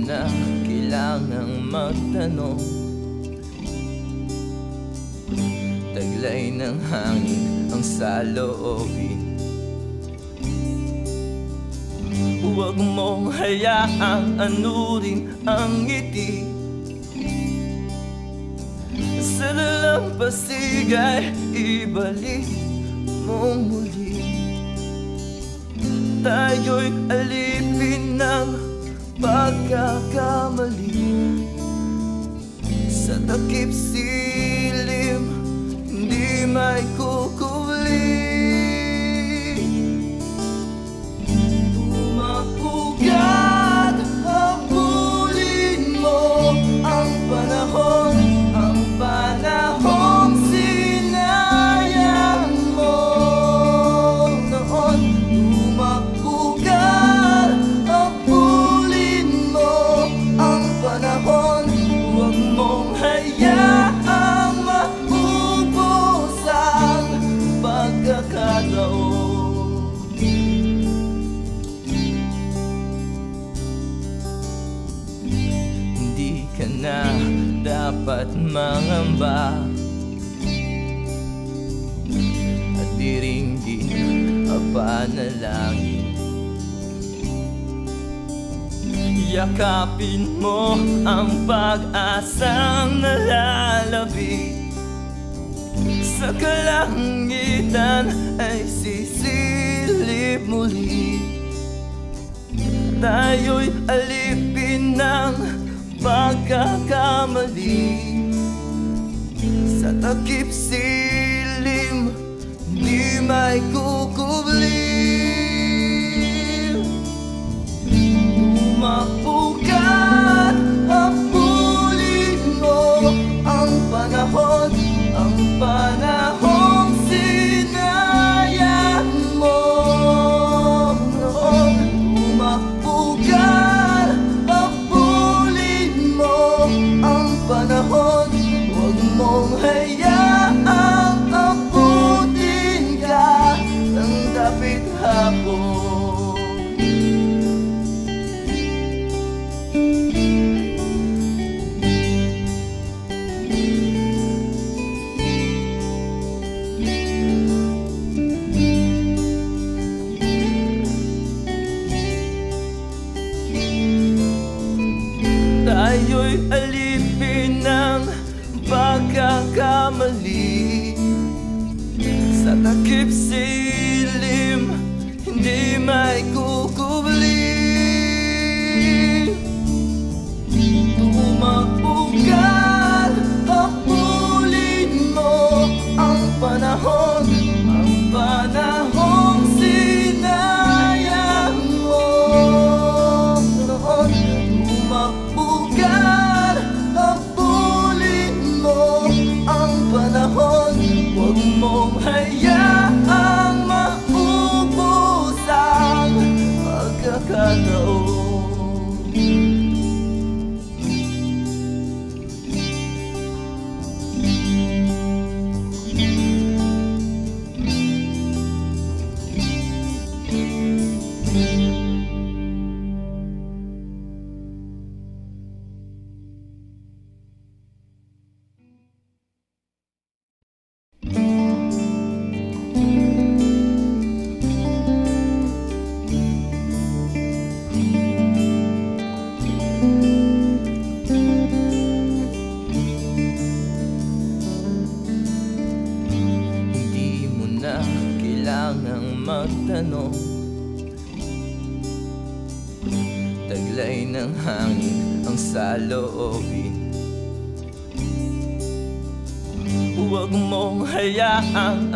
na kailangang magtanong. Taglay ng hangin ang saloobin. Huwag mong hayaang anurin ang ngiti. Sa dalampasig ay ibalik mong muli. Tayo'y alipin ng pagkakamali. Sa takip silim, hindi may kukuli. Tumakugat, habulin mo ang panahon, ang panahong sinayang mo noon. Tumakugat, habulin mo ang panahon. Huwag mong hayaang maubos ang pagkakataon. Hindi ka na dapat mangamba, at di rin panalangin. Yakapin mo ang pag-asang nalalapit. Sa kalangitan ay sisilip muli. Tayo'y alipin ng pagkakamali. Sa takip silim, di may kukubli. Tumakugat, habulin mo ang panahon, ang panahong sinayang mo noon. Tumakugat, habulin mo ang panahon. Huwag mong hayaang abutin ka ng dapit hapon. Tayo'y alipin ng pagkakamali. Sa takip silim, hindi may kukubli. Tumakugat, habulin mo ang panahon, ang panahong sinayang mo noon. Tumakugat, habulin mo ang panahon. Huwag mong hayaang maubos ang pagkakataon. Kailangang magtanong. Taglay ng hangin ang saloobin. Huwag mong hayaang